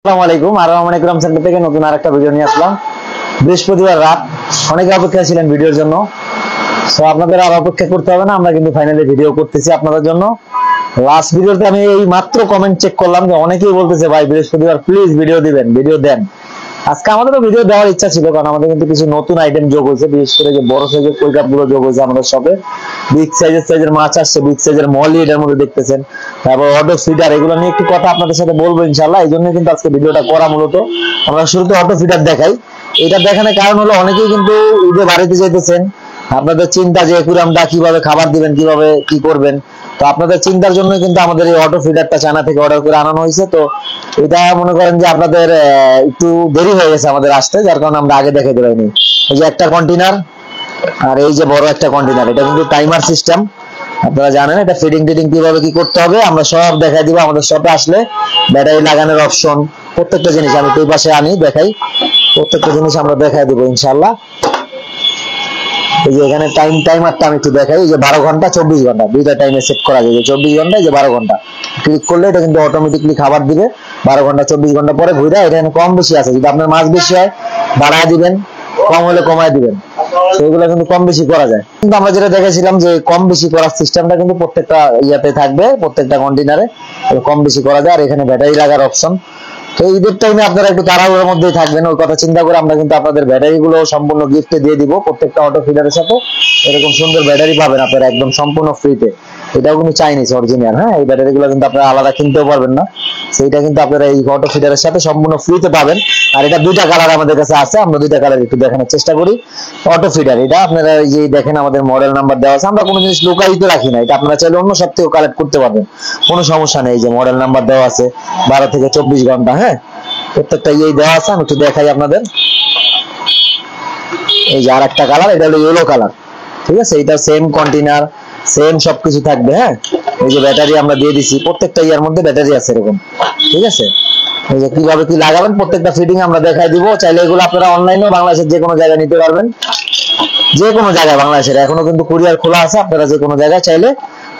আসসালামু আলাইকুম। আর রহমান ইকরাম সেন্টার থেকে নতুন আরেকটা ভিডিও নিয়ে আসলাম। বৃহস্পতিবার রাত অনেকে অপেক্ষা ছিলেন ভিডিওর জন্য। সো আপনাদের আর অপেক্ষা করতে হবে না, আমরা কিন্তু ফাইনালি ভিডিও করতেছি আপনাদের জন্য। লাস্ট ভিডিওতে আমি এই মাত্র কমেন্ট চেক করলাম যে অনেকেই বলতেছে ভাই বৃহস্পতিবার প্লিজ ভিডিও দিবেন, ভিডিও দেন। আজকে আমাদেরও ভিডিও দেওয়ার ইচ্ছা ছিল, কারণ আমাদের কিন্তু কিছু নতুন আইটেম যোগ হয়েছে, বিশেষ করে যে বড় সাইজের কই কাপ গুলো যোগ হয়েছে আমাদের শপে। বিগ সাইজের মাছ আসছে, বিগ সাইজের মলি এটার মধ্যে দেখতেছেন। তারপর অটো ফিডার, এগুলো নিয়ে একটু কথা আপনাদের সাথে বলবো ইনশাল্লাহ। এই জন্য কিন্তু আজকে ভিডিওটা করা। মূলত আমরা শুরুতে অটো ফিডার দেখাই। এটা দেখানোর কারণ হলো অনেকেই কিন্তু ঈদে বাড়িতে যেতেছেন, আপনাদের চিন্তা যে কুরআনটা কিভাবে খাবার দিবেন, কিভাবে কি করবেন। তো আপনাদের চিন্তার জন্য কিন্তু আমাদের এই অটো ফিডারটা চায়না থেকে অর্ডার করে আনানো হয়েছে। তো এটা মনে করেন যে আপনাদের একটু দেরি হয়ে গেছে আমাদের আসতে, যার কারণে আমরা আগে দেখাতে পারিনি। এই যে একটা কন্টেনার, আর এই যে বড় একটা কন্টেনার, এটা কিন্তু টাইমার সিস্টেম। আপনারা জানেন এটা ফিডিং টিডিং কিভাবে কি করতে হবে আমরা সব দেখাই দিব। আমাদের শপে আসলে ব্যাটারি লাগানোর অপশন, প্রত্যেকটা জিনিস আমি এই পাশে আনি দেখাই, প্রত্যেকটা জিনিস আমরা দেখাই দিব ইনশাআল্লাহ। এই যে এখানে টাইমারটা আমি একটু দেখাই। এই যে 12 ঘন্টা 24 ঘন্টা দুইটা টাইমে সেট করা যায়। 24 ঘন্টা, এই যে 12 ঘন্টা ক্লিক করলে এটা কিন্তু অটোমেটিকলি খাবার দিবে। 12 ঘন্টা 24 ঘন্টা পরে ঘুরে এটা কম বেশি আছে, যদি আপনার মাছ বেশি হয় বাড়ায় দিবেন, কম হলে কমায় দিবেন। সেগুলো কিন্তু কম বেশি করা যায়। কিন্তু আমরা যেটা দেখেছিলাম যে কম বেশি করার সিস্টেমটা কিন্তু প্রত্যেকটা ইয়াতে থাকবে, প্রত্যেকটা কন্টেনারে কম বেশি করা যায়। আর এখানে ব্যাটারি লাগার অপশন। তো ঈদের টাইমে আপনারা একটু তাড়াহুড়োর মধ্যেই থাকবেন, ওই কথা চিন্তা করে আমরা কিন্তু আপনাদের ব্যাটারি গুলো সম্পূর্ণ গিফটে দিয়ে দিব। প্রত্যেকটা অটো ফিডারের সাথে এরকম সুন্দর ব্যাটারি পাবেন আপনারা একদম সম্পূর্ণ ফ্রিতে। এটাও কিন্তু চাইনিজ অরিজিনাল। হ্যাঁ, এই ব্যাটারি গুলো কিন্তু আপনারা আলাদা কিনতেও পারবেন না, সেইটা কিন্তু আপনারা এই অটো ফিডারের সাথে সম্পূর্ণ ফ্রিতে পাবেন। আর এটা দুইটা কালার আমাদের কাছে আছে, আমরা দুইটা কালার একটু দেখানোর চেষ্টা করি। অটো ফিডার এটা আপনারা এই যে দেখেন আমাদের মডেল নাম্বার দেওয়া আছে, আমরা কোনো জিনিস লুকায়িত রাখি না, এটা আপনারা চাইলে অন্য সব থেকে কালেক্ট করতে পারবেন, কোনো সমস্যা নেই। এই যে মডেল নাম্বার দেওয়া আছে 12 থেকে 24 ঘন্টা। হ্যাঁ, প্রত্যেকটা এই দেওয়া আছে, আমি একটু দেখাই আপনাদের। এই যে আর একটা কালার, এটা হলো ইয়েলো কালার। ঠিক আছে, এটা সেম কন্টেনার, সেম সবকিছু থাকবে। হ্যাঁ, এই যে ব্যাটারি আমরা দিয়ে দিছি, প্রত্যেকটা ইয়ার মধ্যে ব্যাটারি আছে এরকম। ঠিক আছে, এই যে কিভাবে কি লাগাবেন প্রত্যেকটা ফিটিং আমরা দেখাই দিব। চাইলে এগুলো আপনারা অনলাইনেও বাংলাদেশের যে কোনো জায়গায় নিতে পারবেন, যে কোনো জায়গায় বাংলাদেশের এখনো কিন্তু কুরিয়ার খোলা আছে। আপনারা যে কোনো জায়গায় চাইলে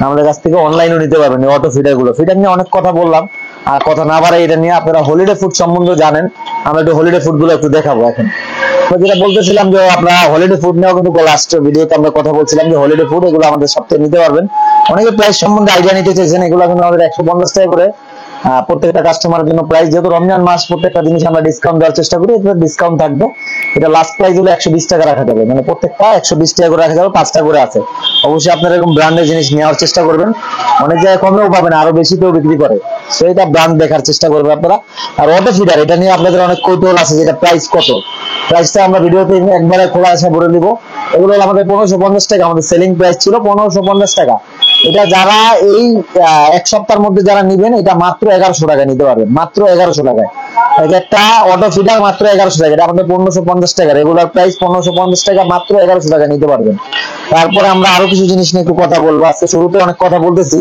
আমাদের কাছ থেকে অনলাইনও নিতে পারবেন। অটো ফিডার গুলো, ফিডার নিয়ে অনেক কথা বললাম, আর কথা না বাড়াই এটা নিয়ে আপনারা হলিডে ফুড সম্বন্ধে জানেন, আমরা একটু হলিডে ফুড গুলো একটু দেখাবো এখন। তো যেটা বলতেছিলাম যে আপনারা হলিডে ফুড নিয়েও কিন্তু লাস্ট ভিডিওতে আমরা কথা বলছিলাম যে হলিডে ফুড এগুলো আমাদের সপ্তাহে নিতে পারবেন। অনেকে প্রাইস সম্বন্ধে আইডিয়া নিতে চাইছেন, এগুলো কিন্তু আমাদের 150 টাকা করে প্রত্যেকটা কাস্টমারের জন্য প্রাইস। যেহেতু রমজান মাস, প্রত্যেকটা জিনিস আমরা ডিসকাউন্ট দেওয়ার চেষ্টা করি, এটা ডিসকাউন্ট থাকবে। এটা লাস্ট প্রাইস হলো 120 টাকা রাখা যাবে, মানে প্রত্যেকটা 120 টাকা করে রাখা যাবে, 5টা করে আছে। অবশ্যই আপনারা এরকম ব্র্যান্ডের জিনিস নেওয়ার চেষ্টা করবেন, অনেক জায়গায় কমেও পাবেন, আরো বেশিতেও বিক্রি করে, সো এটা ব্র্যান্ড দেখার চেষ্টা করবেন আপনারা। আর অটো ফিডার এটা নিয়ে আপনাদের অনেক কৌতূহল আছে, যেটা প্রাইস কত, প্রাইসটা আমরা ভিডিওতে একবারে খোলা আছে বলে দিব। এগুলো আমাদের 1550 টাকা, আমাদের সেলিং প্রাইস ছিল 1550 টাকা। এটা যারা এই এক সপ্তাহের মধ্যে যারা নিবেন, এটা মাত্র 1100 টাকা নিতে পারবেন, মাত্র 1100 টাকায় একটা অটো ফিডার, মাত্র 1100 টাকা। এটা আমাদের 1550 টাকা, রেগুলার প্রাইস 1550 টাকা, মাত্র 1100 টাকা নিতে পারবেন। তারপরে আমরা আরো কিছু জিনিস নিয়ে একটু কথা বলবো। আজকে শুরুতে অনেক কথা বলতেছি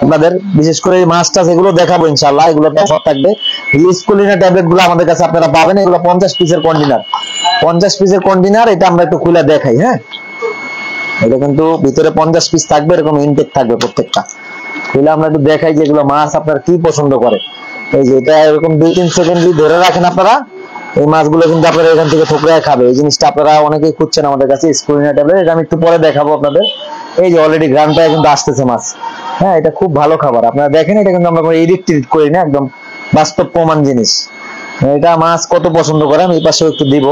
আপনাদের, বিশেষ করে এই মাছটা যেগুলো দেখাবো ইনশাআল্লাহ, এগুলো অফার থাকবে। লিস্কোলিনা ট্যাবলেট গুলো আমাদের কাছে আপনারা পাবেন, এগুলো 50 পিসের কন্টেনার, 50 পিসের কন্টেনার। এটা আমরা একটু খুলে দেখাই। হ্যাঁ, এটা কিন্তু ভিতরে 50 পিস থাকবে, এরকম ইনটেক থাকবে প্রত্যেকটা। খুলে আমরা একটু দেখাই যে এগুলো মাছ আপনারা কি পছন্দ করে। এই যে এটা এরকম 2-3 সেকেন্ড ধরে রাখেন আপনারা, এই মাছগুলো কিন্তু আপনারা এখান থেকে ঠোকরায় খাবে। এই জিনিসটা আপনারা অনেকেই খুঁজছেন আমাদের কাছে, স্কুলিনা ট্যাবলেট। এটা আমি একটু পরে দেখাবো আপনাদের। এই যে অলরেডি গ্রামটায় কিন্তু আসতেছে মাছ। হ্যাঁ, এটা খুব ভালো খাবার, আপনারা দেখেন। এটা কিন্তু আমরা এডিট টিডিট করি না, একদম বাস্তব প্রমাণ জিনিস। এটা মাছ কত পছন্দ করে আমি এই পাশেও একটু দিব,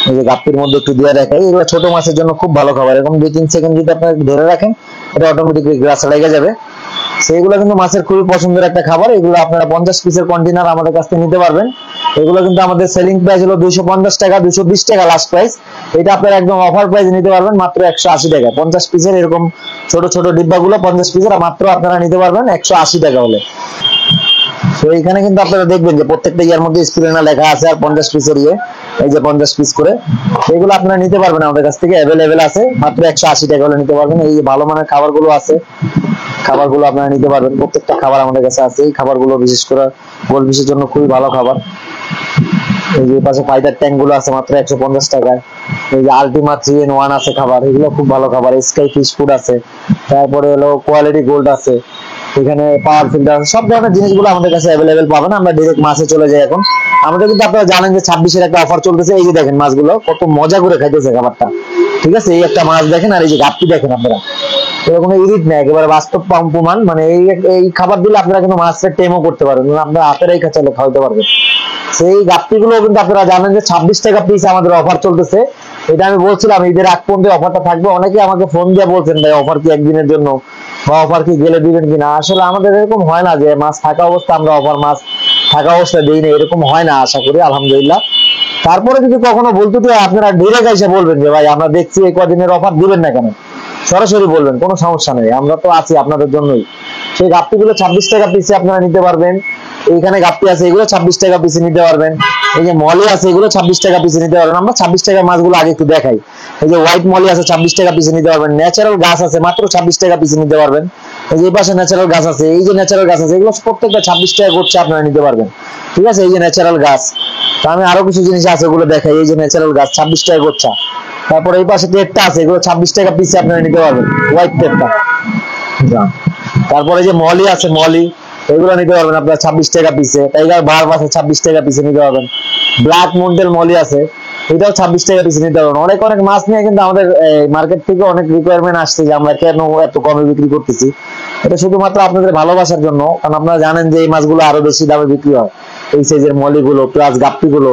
এই যে গাপ্পির মধ্যে একটু দিয়ে রাখাই। এগুলো ছোট মাছের জন্য খুব ভালো খাবার। এরকম 2-3 সেকেন্ড যদি আপনারা ধরে রাখেন, এটা অটোমেটিকলি গ্রাস লেগে যাবে। সেইগুলো কিন্তু মাছের খুবই পছন্দের একটা খাবার। এগুলো আপনারা 50 পিসের কন্টেনার আমাদের কাছ থেকে নিতে পারবেন। এগুলো কিন্তু আমাদের সেলিং প্রাইস হলো 250 টাকা, 220 টাকা লাস্ট প্রাইস। এটা আপনারা একদম অফার প্রাইস নিতে পারবেন মাত্র 180 টাকা। 50 পিসের এরকম ছোট ছোট ডিব্বাগুলো 50 পিসের মাত্র আপনারা নিতে পারবেন 180 টাকা হলে। তো এখানে কিন্তু আপনারা দেখবেন যে প্রত্যেকটা ইয়ার মধ্যে স্কুলিনা লেখা আছে, আর 50 পিসের এই যে 50 পিস করে এগুলো আপনারা নিতে পারবেন আমাদের কাছ থেকে, অ্যাভেলেবেল আছে, মাত্র 180 টাকা হলে নিতে পারবেন। এই ভালো মানের খাবারগুলো আছে, খাবারগুলো আপনারা নিতে পারবেন। প্রত্যেকটা খাবার আমাদের কাছে আছে। এই খাবারগুলো বিশেষ করে গোলফিশের জন্য খুবই ভালো খাবার। এই যে পাশে ফাইটার ট্যাঙ্ক গুলো আছে মাত্র 150 টাকায়। এই যে আলটিমা 3-in-1 আছে খাবার, এগুলো খুব ভালো খাবার। স্কাই ফিশ ফুড আছে, তারপরে হলো কোয়ালিটি গোল্ড আছে, এখানে পাওয়ার ফিল্টার সব ধরনের জিনিসগুলো আমাদের কাছে অ্যাভেলেবেল পাবেন। আমরা ডাইরেক্ট মাছে চলে যাই এখন। আমাদের কিন্তু আপনারা জানেন যে 26-এর একটা অফার চলতেছে। এই যে দেখেন মাছগুলো কত মজা করে খাইতেছে খাবারটা, ঠিক আছে। এই একটা মাছ দেখেন, আর এই যে গাপ্পি দেখেন আপনারা, এরকম ইরিট না, একেবারে বাস্তব প্রমাণ। মানে এই খাবার দিলে আপনারা কিন্তু মাছের টেমও করতে পারবেন, আপনারা হাতেরাই চাইলে খাওয়াতে পারবেন। সেই গাপ্পি গুলো কিন্তু আপনারা জানেন যে 26 টাকা পিস আমাদের অফার চলতেছে। এটা আমি বলছিলাম ঈদের আগ পর্যন্ত অফারটা থাকবে। অনেকে আমাকে ফোন দিয়ে বলছেন ভাই অফার কি একদিনের জন্য, বা অফার কি গেলে দিবেন কিনা। আসলে আমাদের এরকম হয় না যে মাছ থাকা অবস্থা আমরা অফার মাছ থাকা অবস্থা দিই না, এরকম হয় না আশা করি, আলহামদুলিল্লাহ। তারপরে যদি কখনো বলতে তো আপনারা ডিরেক্ট এসে বলবেন যে ভাই আমরা দেখছি এই কদিনের অফার দিবেন না কেন, সরাসরি বলবেন, কোনো সমস্যা নেই, আমরা তো আছি আপনাদের জন্যই। সেই গাপ্পিগুলো 26 টাকা পিসে আপনারা নিতে পারবেন। এইখানে গাপ্পি আছে, এগুলো 26 টাকা পিসে নিতে পারবেন। এই যে মলি আছে, এগুলো 26 টাকা পিসে নিতে পারবেন। আমরা 26 টাকার মাছগুলো আগে একটু দেখাই। এই যে হোয়াইট মলি আছে 26 টাকা পিসে নিতে পারবেন। ন্যাচারাল গাছ আছে মাত্র 26 টাকা পিসে নিতে পারবেন। এই যে পাশে ন্যাচারাল গাছ আছে, এই যে ন্যাচারাল গাছ আছে, এগুলো প্রত্যেকটা 26 টাকা করছে, আপনারা নিতে পারবেন, ঠিক আছে। এই যে ন্যাচারাল গাছ, তো আমি আরো কিছু জিনিস আছে ওগুলো দেখাই। এই যে ন্যাচারাল গাছ 26 টাকা করছে। তারপর এই পাশে টেপটা আছে, এগুলো 26 টাকা পিসে আপনারা নিতে পারবেন, হোয়াইট টেপটা। তারপরে যে মলি আছে, মলি এগুলো নিতে পারবেন আপনারা 26 টাকা পিসে। টাইগার বার্ব আছে 26 টাকা পিসে নিতে পারবেন। ব্ল্যাক মুন্ডেল মলি আছে, এটাও 26 টাকা পিসে নিতে পারবেন। অনেক অনেক মাছ নিয়ে কিন্তু আমাদের মার্কেট থেকে অনেক রিকোয়ারমেন্ট আসছে যে আমরা কেন এত কমে বিক্রি করতেছি। এটা শুধুমাত্র আপনাদের ভালোবাসার জন্য, কারণ আপনারা জানেন যে এই মাছগুলো আরো বেশি দামে বিক্রি হয়। এই সাইজের মলিগুলো প্লাস গাপ্পিগুলো,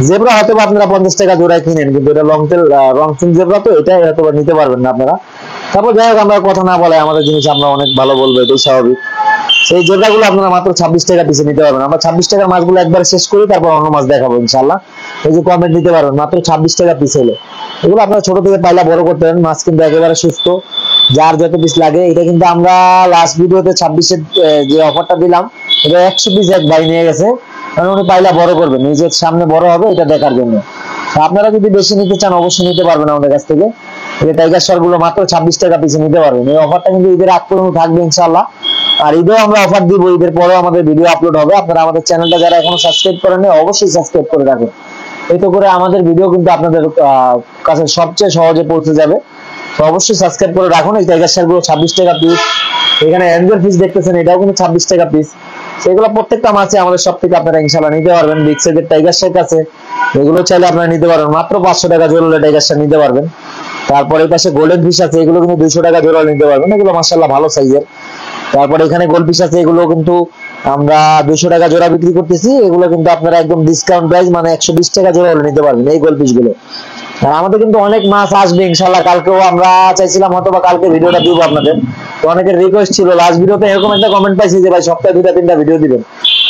জেব্রা হয়তো আপনারা 50 টাকা জোড়ায় কিনেন, কিন্তু এটা লংটেল জেব্রা, তো এটা হয়তো নিতে পারবেন না আপনারা। তারপর যাই হোক, আমরা কথা না বলে আমাদের জিনিস আমরা অনেক ভালো বলবো, এটাই স্বাভাবিক। সেই জেব্রাগুলো আপনারা মাত্র 26 টাকা পিসে নিতে পারবেন। আমরা 26 টাকার মাছগুলো একবার শেষ করি, তারপর অন্য মাছ দেখাবো ইনশাল্লাহ। এই যে কমেন্ট নিতে পারবেন মাত্র 26 টাকা পিস হলে। এগুলো আপনারা ছোট থেকে পাইলা বড় করতে পারেন। মাছ কিন্তু একেবারে সুস্থ, যার যত পিস লাগে। এটা কিন্তু আমরা লাস্ট ভিডিওতে 26-এর যে অফারটা দিলাম, এটা 100 পিস এক ভাই নিয়ে গেছে, কারণ উনি পাইলা বড় করবেন, নিজের সামনে বড় হবে এটা দেখার জন্য। আপনারা যদি বেশি নিতে চান অবশ্যই নিতে পারবেন আমাদের কাছ থেকে। এই টাইগার শার্ক গুলো মাত্র 26 টাকা পিসে নিতে পারবেন। এই অফারটা কিন্তু ঈদের আগ পর্যন্ত থাকবে ইনশাআল্লাহ। আর ঈদেও আমরা অফার দিব, ঈদের পরেও আমাদের ভিডিও আপলোড হবে। আপনারা আমাদের চ্যানেলটা যারা এখনো সাবস্ক্রাইব করেন অবশ্যই সাবস্ক্রাইব করে রাখুন, এতে করে আমাদের ভিডিও কিন্তু আপনাদের কাছে সবচেয়ে সহজে পৌঁছে যাবে। তো অবশ্যই সাবস্ক্রাইব করে রাখুন। এই টাইগার শার্ক গুলো 26 টাকা পিস। এখানে অ্যাঞ্জেল ফিশ দেখতেছেন, এটাও কিন্তু 26 টাকা পিস। সেগুলো প্রত্যেকটা মাছে আমাদের সব থেকে আপনারা ইনশাআল্লাহ নিতে পারবেন। বিগ সাইজের টাইগার শার্ক আছে, এগুলো চাইলে আপনারা নিতে পারবেন মাত্র 500 টাকা জোড়া হলে টাইগার শার্ক নিতে পারবেন। তারপরে এই পাশে গোল্ডেন ফিশ আছে, এগুলো কিন্তু 200 টাকা জোড়া নিতে পারবেন, এগুলো মাশাআল্লাহ ভালো সাইজের। তারপরে এখানে গোল্ড ফিশ আছে, এগুলো কিন্তু আমরা 200 টাকা জোড়া বিক্রি করতেছি। এগুলো কিন্তু আপনারা একদম ডিসকাউন্ট প্রাইস, মানে 120 টাকা জোড়া হলে নিতে পারবেন এই গোল্ড ফিশ গুলো। আর আমাদের কিন্তু অনেক মাছ আসবে ইনশাআল্লাহ। কালকেও আমরা চাইছিলাম হয়তো বা কালকে ভিডিওটা দিব আপনাদের, তো অনেকের রিকোয়েস্ট ছিল। লাস্ট ভিডিওতে এরকম একটা কমেন্ট পাইছি যে ভাই সপ্তাহে 2-3টা ভিডিও দিবেন,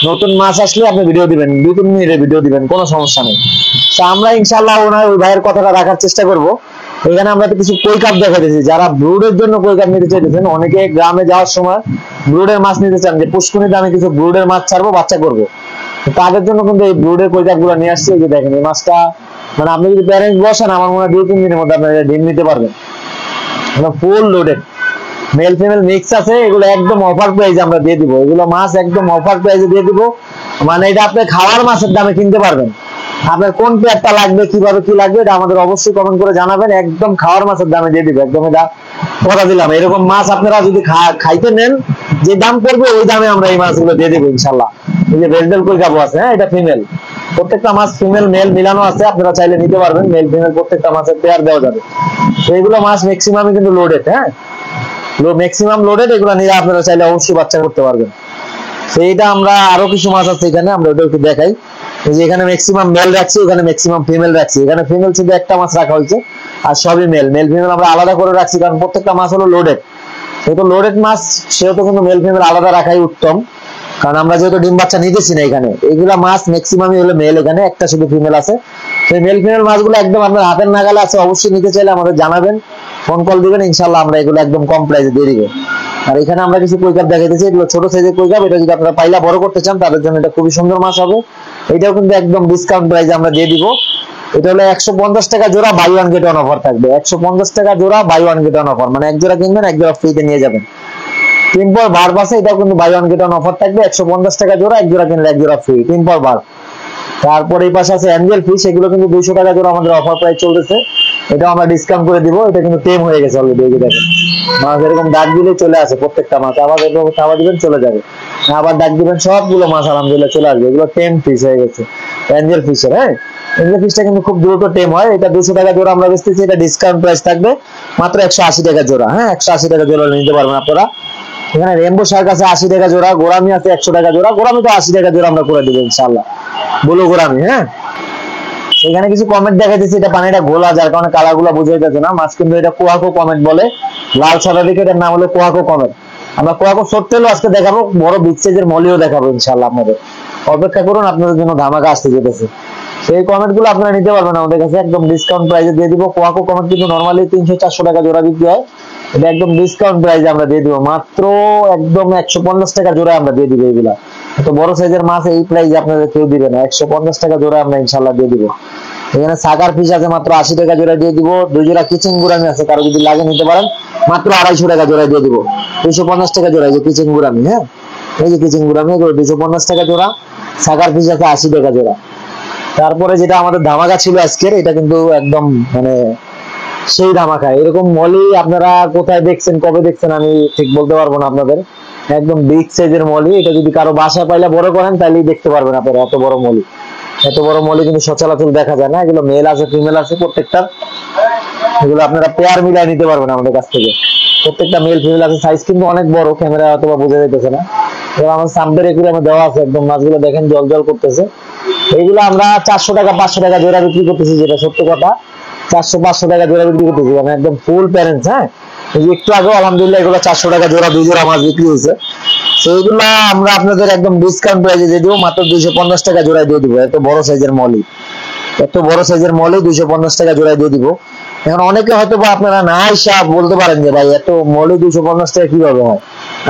নতুন মাছ আসলে আপনি ভিডিও দিবেন, 2-3 মিনিটের ভিডিও দিবেন, কোনো সমস্যা নেই। তো আমরা ইনশাআল্লাহ ওই ভাইয়ের কথাটা রাখার চেষ্টা করব। এখানে আমরা তো কিছু কই কাপ দেখাইতেছি, যারা ব্রুডের জন্য কই কাপ নিতে চাইতেছেন। অনেকে গ্রামে যাওয়ার সময় ব্রুডের মাছ নিতে চান, যে পুষ্কুনিতে আমি কিছু ব্রুডের মাছ ছাড়বো, বাচ্চা করবো, তাদের জন্য কিন্তু এই ব্রুডের কই কাপ গুলো নিয়ে আসছে। এই যে দেখেন, এই মাছটা মানে আপনি যদি প্যারেন্টস বসেন, আমার মনে হয় 2-3 দিনের মধ্যে আপনারা ডিম নিতে পারবেন। Full loaded male female mix আছে। এগুলো একদম অফার প্রাইসে আমরা দিয়ে দিব, এগুলো মাছ একদম অফার প্রাইসে দিয়ে দিব। মানে এটা আপনি খাওয়ার মাছের দামে কিনতে পারবেন। আপনার কোন পেয়ারটা লাগবে, কিভাবে কি লাগবে, এটা আমাদের অবশ্যই কমেন্ট করে জানাবেন। একদম খাওয়ার মাছের দামে দিয়ে দিব, একদম এটা কথা দিলাম। এরকম মাছ আপনারা যদি খাইতে নেন, যে দাম পড়বে ওই দামে আমরা এই মাছগুলো দিয়ে দেবো ইনশাল্লাহ। এই যে বেলডেল কই কাপ আছে, হ্যাঁ এটা ফিমেল, প্রত্যেকটা মাছ ফিমেল মেল মিলানো আছে, আপনারা চাইলে নিতে পারবেন। মেল ফিমেল প্রত্যেকটা মাছের পেয়ার দেওয়া যাবে। এইগুলো মাছ ম্যাক্সিমামই কিন্তু লোডেড, হ্যাঁ ম্যাক্সিমাম লোডেড। এগুলো নিয়ে আপনারা চাইলে অবশ্যই বাচ্চা করতে পারবেন। সেইটা আমরা আরো কিছু মাছ আছে এখানে, আমরা ওটা একটু দেখাই। যে এখানে ম্যাক্সিমাম মেল রাখছি, এখানে ম্যাক্সিমাম ফিমেল রাখছি। এখানে ফিমেল শুধু একটা মাছ রাখা হয়েছে, আর সবই মেল। মেল ফিমেল আমরা আলাদা করে রাখছি, কারণ প্রত্যেকটা মাছ হলো লোডেড। যেহেতু লোডেড মাছ সেহেতু কিন্তু মেল ফিমেল আলাদা রাখাই উত্তম, কারণ আমরা যেহেতু ডিম বাচ্চা নিতেছি না এখানে। এইগুলা মাছ ম্যাক্সিমামই হলো মেল, এখানে একটা শুধু ফিমেল আছে। সেই মেল ফিমেল মাছগুলো একদম আপনার হাতের নাগালে আছে, অবশ্যই নিতে চাইলে আমাদের জানাবেন, ফোন কল দিবেন, ইনশাল্লাহ আমরা এগুলো একদম কম প্রাইসে দিয়ে দিব। আর এখানে আমরা কিছু কই কাপ দেখাইতেছি, এগুলো ছোট সাইজের কই কাপ। এটা যদি আপনারা পাইলা বড় করতে চান তাদের জন্য এটা খুবই সুন্দর মাছ হবে। এটাও কিন্তু একদম ডিসকাউন্ট প্রাইসে আমরা দিয়ে দিব। এটা হলো 150 টাকা জোড়া, buy one get one offer থাকবে। 150 টাকা জোড়া, buy one get one offer, মানে এক জোড়া কিনবেন এক জোড়া ফ্রিতে নিয়ে যাবেন। তিন পর বার পাশে এটাও কিন্তু buy one get one offer থাকবে। 150 টাকা জোড়া, এক জোড়া কিনলে এক জোড়া ফ্রি, 3 পর বার। তারপর এই পাশে আছে অ্যাঞ্জেল ফিশ, এগুলো কিন্তু 200 টাকা জোড়া আমাদের অফার প্রাইস চলতেছে। এটাও আমরা ডিসকাউন্ট করে দিব। এটা কিন্তু টেম হয়ে গেছে অলরেডি, এই যে দেখেন মাছ এরকম ডাক দিলে চলে আসে প্রত্যেকটা মাছ, আবার এরকম খাবার দিবেন চলে যাবে, আবার ডাক দিবেন সবগুলো মাছ আলহামদুলিল্লাহ চলে আসবে। এগুলো টেম ফিশ হয়ে গেছে, এঞ্জেল ফিশের। হ্যাঁ, এঞ্জেল ফিশটা কিন্তু খুব দ্রুত টেম হয়। এটা 200 টাকা জোড়া আমরা বেচতেছি, এটা ডিসকাউন্ট প্রাইস থাকবে মাত্র 180 টাকা জোড়া। হ্যাঁ, 180 টাকা জোড়া নিতে পারবেন আপনারা। এখানে রেনবো শার্ক আছে 80 টাকা জোড়া, গোরামি আছে 100 টাকা জোড়া। গোরামি তো 80 টাকা জোড়া আমরা করে দিব ইনশাআল্লাহ, বলো গোরামি। হ্যাঁ, এখানে কিছু কমেন্ট দেখা যাচ্ছে এটা পানিটা গোলা, যার কারণে কালার গুলা বুঝে যাচ্ছে না মাছ, কিন্তু এটা কোয়াকো কমেন্ট বলে, লাল সাদা দিকে এটার নাম হলো কোয়াকো কমেন্ট। আমরা কোয়াকো শর্ট টেলও আজকে দেখাবো, বড় বিগ সাইজের মলিও দেখাবো ইনশাআল্লাহ। আপনাদের অপেক্ষা করুন, আপনাদের জন্য ধামাকা আসতে যেতেছে। সেই কমেন্ট গুলো আপনারা নিতে পারবেন আমাদের কাছে, একদম ডিসকাউন্ট প্রাইসে দিয়ে দিব। কোয়াকো কমেন্ট কিন্তু নরমালি 300-400 টাকা জোড়া বিক্রি হয়, এটা একদম ডিসকাউন্ট প্রাইসে আমরা দিয়ে দিব মাত্র একদম 150 টাকা জোড়া আমরা দিয়ে দিব। এগুলা তো বড় সাইজের মাছ এই প্রাইসে আপনাদের কেউ দিবে না, 150 টাকা জোড়া আমরা ইনশাআল্লাহ দিয়ে দিব। এখানে সাগার ফিশ আছে মাত্র 80 টাকা জোড়া দিয়ে দিব। 2 জোড়া কিচিং গুরামি আছে, কারো যদি লাগে নিতে পারেন মাত্র 250 টাকা জোড়া দিয়ে দিব। 250 টাকা জোড়া, এই যে কিচিং গুরামি। হ্যাঁ, এই যে কিচিং গুরামি 250 টাকা জোড়া। সাগার ফিশ আছে 80 টাকা জোড়া। তারপরে যেটা আমাদের ধামাকা ছিল আজকের, এটা কিন্তু একদম মানে সেই ধামাকা। এরকম মলি আপনারা কোথায় দেখছেন, কবে দেখছেন আমি ঠিক বলতে পারবো না আপনাদের। একদম বিগ সাইজের মলি, এটা যদি কারো বাসায় পাইলে বড় করেন তাহলেই দেখতে পারবেন আপনারা। এত বড় মলি, এত বড় মলি কিন্তু সচরাচর দেখা যায় না। এগুলো মেল আছে ফিমেল আছে প্রত্যেকটা, এগুলো আপনারা পেয়ার মিলাই নিতে পারবেন আমাদের কাছ থেকে। প্রত্যেকটা মেল ফিমেল আছে, সাইজ কিন্তু অনেক বড়, ক্যামেরা অথবা বোঝা যাইতেছে না। এবার আমার সামনের একুরিয়ামে দেওয়া আছে, একদম মাছগুলো দেখেন জল জল করতেছে। এইগুলো আমরা 400 টাকা 500 টাকা জোড়া বিক্রি করতেছি, যেটা সত্য কথা। 400-500 টাকা জোড়া বিক্রি করতেছি, মানে একদম ফুল প্যারেন্টস। হ্যাঁ, একটু আগে আলহামদুলিল্লাহ এগুলো 400 টাকা জোড়া 2 জোড়া মাছ বিক্রি হয়েছে। সেইগুলো আমরা আপনাদের একদম ডিসকাউন্ট প্রাইসে দিয়ে দিব, মাত্র 250 টাকা জোড়ায় দিয়ে দিব। এত বড় সাইজের মলি, এত বড় সাইজের মলি 250 টাকা জোড়ায় দিয়ে দিব। এখন অনেকে হয়তো বা আপনারা না হিসাব বলতে পারেন যে ভাই এত মলি 250 টাকা কিভাবে হয়।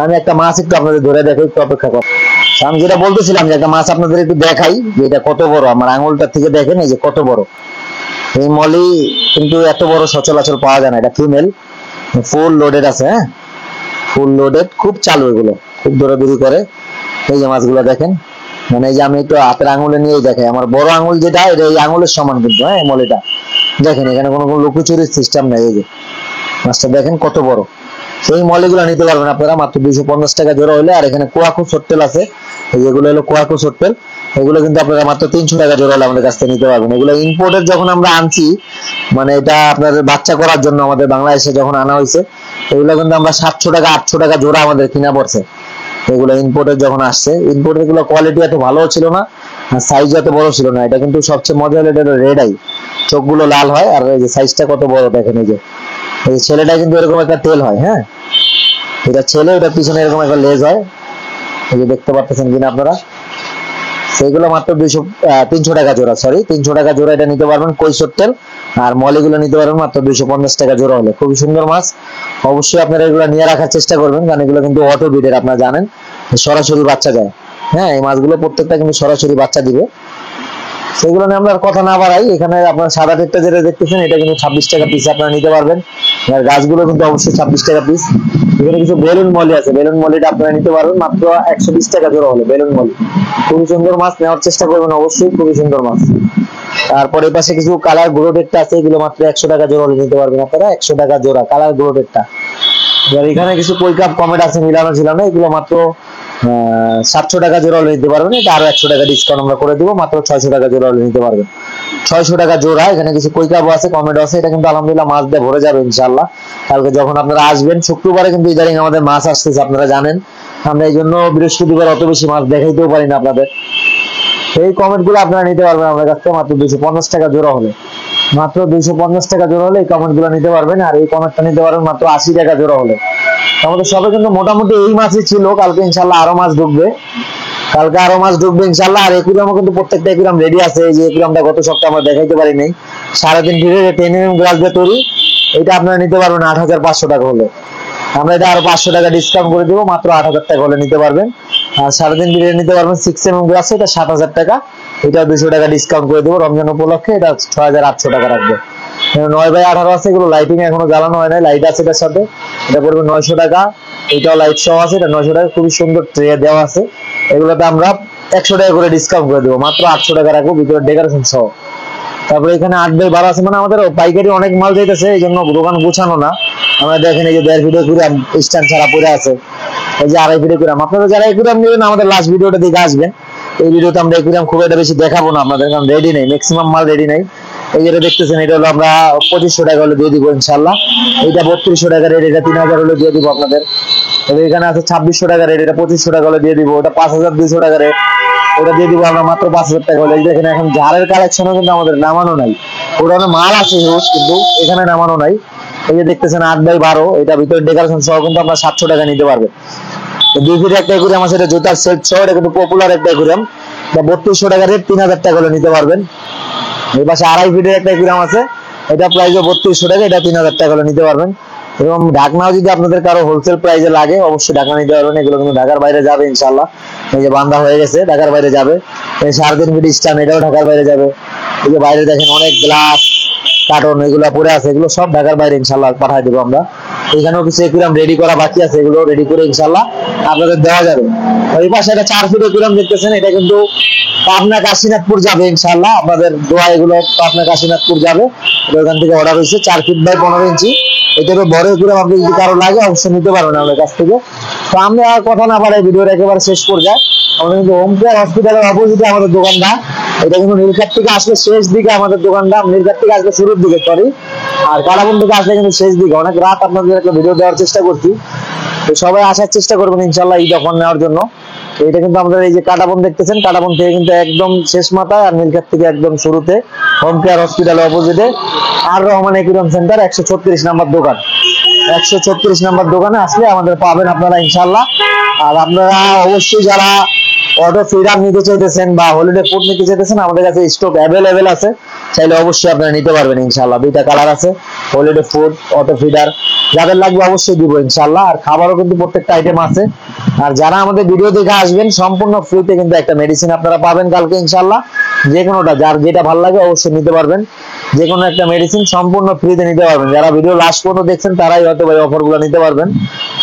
আমি একটা মাছ একটু আপনাদের ধরে দেখাই, একটু অপেক্ষা কর। আমি যেটা বলতেছিলাম যে একটা মাছ আপনাদের একটু দেখাই যে এটা কত বড়, আমার আঙুলটা থেকে দেখেন এই যে কত বড়। এই মলি কিন্তু এত বড় সচরাচর পাওয়া যায় না। এটা ফিমেল, ফুল লোডেড আছে। হ্যাঁ, ফুল লোডেড, খুব চালু, এগুলো খুব দৌড়াদৌড়ি করে। এই যে মাছগুলো দেখেন, মানে এই যে আমি একটু হাতের আঙুলে নিয়ে দেখাই, আমার বড় আঙুল যেটা এটা এই আঙুলের সমান কিন্তু। হ্যাঁ, এই মলিটা দেখেন, এখানে কোনো লুকোচুরির সিস্টেম নাই। এই যে মাছটা দেখেন কত বড়। সেই মলিগুলো নিতে পারবেন আপনারা মাত্র 250 টাকা জোড়া হলে। আর এখানে কোয়াকো সট্টেল আছে, যেগুলো হলো কোয়াকো সট্টেল, এগুলো কিন্তু আপনারা মাত্র 300 টাকা জোড়া হলে আমাদের কাছ থেকে নিতে পারবেন। এগুলো ইম্পোর্টের যখন আমরা আনছি, মানে এটা আপনাদের বাচ্চা করার জন্য আমাদের বাংলাদেশে যখন আনা হয়েছে, এগুলো কিন্তু আমরা 700 টাকা 800 টাকা জোড়া আমাদের কিনা পড়ছে। এগুলো ইম্পোর্টের যখন আসছে, ইম্পোর্টের গুলো কোয়ালিটি এত ভালো ছিল না, সাইজ এত বড় ছিল না। এটা কিন্তু সবচেয়ে মজা হলো এটা রেড আই, চোখগুলো লাল হয়, আর এই যে সাইজটা কত বড় দেখেন। এই যে ছেলেটা কিন্তু এরকম একটা তেল হয়। হ্যাঁ, এটা ছেলে, এটা পিছনে এরকম একটা লেজ হয়, এই যে দেখতে পাচ্ছেন কিনা আপনারা। সেগুলো মাত্র 300 টাকা জোড়া, সরি 300 টাকা জোড়া এটা নিতে পারবেন কই সট্টেল। আর মলিগুলো নিতে পারবেন মাত্র 250 টাকা জোড়া হলে। খুবই সুন্দর মাছ, অবশ্যই আপনারা এগুলো নিয়ে রাখার চেষ্টা করবেন, কারণ এগুলো কিন্তু অটো ব্রিডের, আপনারা জানেন সরাসরি বাচ্চা দেয়। হ্যাঁ, এই মাছগুলো প্রত্যেকটা কিন্তু সরাসরি বাচ্চা দিবে। সেগুলো নিয়ে আমরা কথা না বাড়াই, এখানে আপনার সাদা টেকটা যেটা দেখতেছেন এটা কিন্তু 26 টাকা পিস আপনারা নিতে পারবেন। আর গাছগুলো কিন্তু অবশ্যই 26 টাকা পিস। এখানে কিছু বেলুন মলি আছে, বেলুন মলিটা আপনারা নিতে পারবেন মাত্র 120 টাকা জোড়া হলে। বেলুন মলি খুবই সুন্দর মাছ, নেওয়ার চেষ্টা করবেন অবশ্যই, খুবই সুন্দর মাছ। তারপর এই পাশে কিছু কালার গ্লোডেডটা আছে, এগুলো মাত্র 100 টাকা জোড়া হলে নিতে পারবেন আপনারা, 100 টাকা জোড়া কালার গ্লোডেডটা। এখানে কিছু কৈকাপ কমেট আছে মিলানো ঝিলানো, এগুলো মাত্র 700 টাকা জোড়া হলে নিতে পারবেন। এটা আরো 100 টাকা ডিসকাউন্ট আমরা করে দিব, মাত্র 600 টাকা জোড়া হলে নিতে পারবেন। 600 টাকা জোড়া। এখানে কিছু কৈকাপ আছে, কমেট আছে, এটা কিন্তু আলহামদুলিল্লাহ মাছ দিয়ে ভরে যাবে ইনশাআল্লাহ। কালকে যখন আপনারা আসবেন, শুক্রবারে কিন্তু ইদারিং আমাদের মাছ আসতেছে, আপনারা জানেন। আমরা এই জন্য বৃহস্পতিবার অত বেশি মাছ দেখাইতেও পারি না আপনাদের। এই কমেন্ট গুলো আপনারা নিতে পারবেন আমাদের কাছ থেকে মাত্র 250 টাকা জোড়া হলে। মাত্র 250 টাকা জোড়া হলে এই কমেন্ট গুলো নিতে পারবেন। আর এই কমেন্টটা নিতে পারবেন মাত্র 80 টাকা জোড়া হলে। আমাদের সবে কিন্তু মোটামুটি এই মাছই ছিল, কালকে ইনশাল্লাহ আরো মাছ ঢুকবে, কালকে আরো মাছ ঢুকবে ইনশাল্লাহ। আর একুরিয়ামও কিন্তু প্রত্যেকটা একুরিয়াম রেডি আছে। এই যে একুরিয়ামটা গত সপ্তাহে আমরা দেখাইতে পারি নাই, 3.5 ফিটের 10 mm গ্লাস দিয়ে তৈরি, এটা আপনারা নিতে পারবেন 8500 টাকা হলে। আমরা এটা আরো 500 টাকা ডিসকাউন্ট করে দিব, মাত্র 8000 টাকা হলে নিতে পারবেন। আর 3.5 ফিটের নিতে পারবেন 6 mm গ্লাস, এটা 7000 টাকা, এটা 200 টাকা ডিসকাউন্ট করে দেবো রমজান উপলক্ষে, এটা 6800 টাকা রাখবো। 9x18 আছে, এগুলো লাইটিং এখনো জ্বালানো হয় নাই, লাইট আছে এটার সাথে, এটা পড়বে 900 টাকা। এটাও লাইট সহ আছে, এটা 900 টাকা, খুবই সুন্দর ট্রে দেওয়া আছে। এগুলোতে আমরা 100 টাকা করে ডিসকাউন্ট করে দেবো, মাত্র 800 টাকা রাখবো ভিতরে ডেকোরেশন সহ। তারপরে এখানে 8x12 আছে, মানে আমাদের পাইকারি অনেক মাল যাইতেছে, এই জন্য দোকান গোছানো না। আমরা দেখেন এই যে 1.5 ফিট একুরিয়াম স্ট্যান্ড ছাড়া পড়ে আছে, এই যে 2.5 ফিট একুরিয়াম। আপনারা যারা একুরিয়াম নেবেন আমাদের লাস্ট ভিডিওটা দেখে আসবেন। এই ভিডিওতে আমরা একুরিয়াম খুব একটা বেশি দেখাবো না আপনাদের, কারণ রেডি নেই, ম্যাক্সিমাম মাল রেডি নেই। এই যেটা দেখতেছেন এটা হলো আমরা 2500 টাকা হলে দিয়ে দিব ইনশাল্লাহ। এটা 3200 টাকা রেট, এটা 3000 হলে দিয়ে দিব আপনাদের। এখানে আছে 2600 টাকা রেট, এটা 2500 টাকা হলে দিয়ে দিব। ওটা 5200 টাকা রেট, ওটা দিয়ে দিব আমরা মাত্র 5000 টাকা হলে। দেখেন এখন ঝাড়ের কালেকশনও কিন্তু আমাদের নামানো নাই, ওটা মাল আছে হিউজ কিন্তু এখানে নামানো নাই। এই যে দেখতেছেন 8x12, এটা ভিতরে ডেকোরেশন সহ কিন্তু আপনার 700 টাকা নিতে পারবে। 2 ফিট একটা একুরিয়াম আছে, এটা জুতার সেট সহ, এটা কিন্তু পপুলার একটা একুরিয়াম, 3200 টাকা রেট, 3000 টাকা হলে নিতে পারবেন। এই পাশে 2.5 ফিটের একটা একুরিয়াম আছে, এটা প্রাইস 3200 টাকা, এটা 3000 টাকা হলে নিতে পারবেন। এবং ঢাকনাও যদি আপনাদের কারো হোলসেল প্রাইসে লাগে অবশ্যই ঢাকনা নিতে পারবেন, এগুলো কিন্তু ঢাকার বাইরে যাবে ইনশাল্লাহ। এই যে বান্ধা হয়ে গেছে, ঢাকার বাইরে যাবে। এই 3.5 ফিট স্ট্যান্ড, এটাও ঢাকার বাইরে যাবে। এই যে বাইরে দেখেন অনেক গ্লাস কার্টন এগুলো পড়ে আছে, এগুলো সব ঢাকার বাইরে ইনশাল্লাহ পাঠাই দেবো আমরা। এখানেও কিছু একুরিয়াম রেডি করা বাকি আছে, এগুলো রেডি করে ইনশাল্লাহ আপনাদের দেওয়া যাবে। ওই পাশে একটা 4 ফিট একুরিয়াম দেখতেছেন, এটা কিন্তু পাবনা কাশীনাথপুর যাবে ইনশাল্লাহ, আপনাদের দোয়া এগুলো পাবনা কাশীনাথপুর যাবে। ওখান থেকে অর্ডার হয়েছে 4 ফিট বাই 15 ইঞ্চি। এটারও বড় একুরিয়াম আপনি যদি কারো লাগে অবশ্যই নিতে পারবেন আমাদের কাছ থেকে। তো আমরা আর কথা না বাড়াই ভিডিওটা একেবারে শেষ করে যায়। আমাদের কিন্তু হোম কেয়ার হসপিটালের অপোজিটে আমাদের দোকানটা, এটা কিন্তু নীলক্ষেত থেকে আসলে শেষ দিকে আমাদের দোকানটা, নীলক্ষেত থেকে আসলে শুরুর দিকে সরি, আর কাটাবন থেকে আসলে কিন্তু শেষ দিকে। অনেক রাত আপনাদের একটা ভিডিও দেওয়ার চেষ্টা করছি, তো সবাই আসার চেষ্টা করবেন ইনশাল্লাহ এই দোকান নেওয়ার জন্য। এটা কিন্তু আমাদের এই যে কাটাবন দেখতেছেন, কাটাবন থেকে কিন্তু একদম শেষ মাথায়, আর নীলক্ষেত থেকে একদম শুরুতে হোম কেয়ার হসপিটালের অপোজিটে আর রহমান একুরিয়াম সেন্টার 136 নাম্বার দোকান। 136 নাম্বার দোকানে আসলে আমাদের পাবেন আপনারা ইনশাল্লাহ। আর আপনারা অবশ্যই যারা অটো ফিডার নিতে চাইতেছেন বা হলিডে ফুড নিতে চাইতেছেন, আমাদের কাছে স্টক অ্যাভেলেবেল আছে, চাইলে অবশ্যই আপনারা নিতে পারবেন ইনশাল্লাহ। 2টা কালার আছে, হলিডে ফুড, অটো ফিডার, যাদের লাগবে অবশ্যই দিব ইনশাল্লাহ। আর খাবারও কিন্তু প্রত্যেকটা আইটেম আছে। আর যারা আমাদের ভিডিও দেখে আসবেন সম্পূর্ণ ফ্রিতে কিন্তু একটা মেডিসিন আপনারা পাবেন কালকে ইনশাল্লাহ। যে কোনোটা যার যেটা ভালো লাগে অবশ্যই নিতে পারবেন, যে কোনো একটা মেডিসিন সম্পূর্ণ ফ্রিতে নিতে পারবেন। যারা ভিডিও লাস্ট পর্যন্ত দেখছেন তারাই হয়তো ভাই অফারগুলো নিতে পারবেন,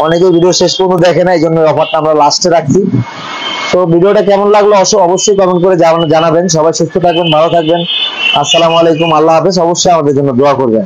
অনেকেই ভিডিও শেষ পর্যন্ত দেখে না, এই জন্য অফারটা আমরা লাস্টে রাখছি। তো ভিডিওটা কেমন লাগলো অবশ্যই কমেন্ট করে জানাবেন। সবাই সুস্থ থাকবেন, ভালো থাকবেন। আসসালামু আলাইকুম, আল্লাহ হাফেজ। অবশ্যই আমাদের জন্য দোয়া করবেন।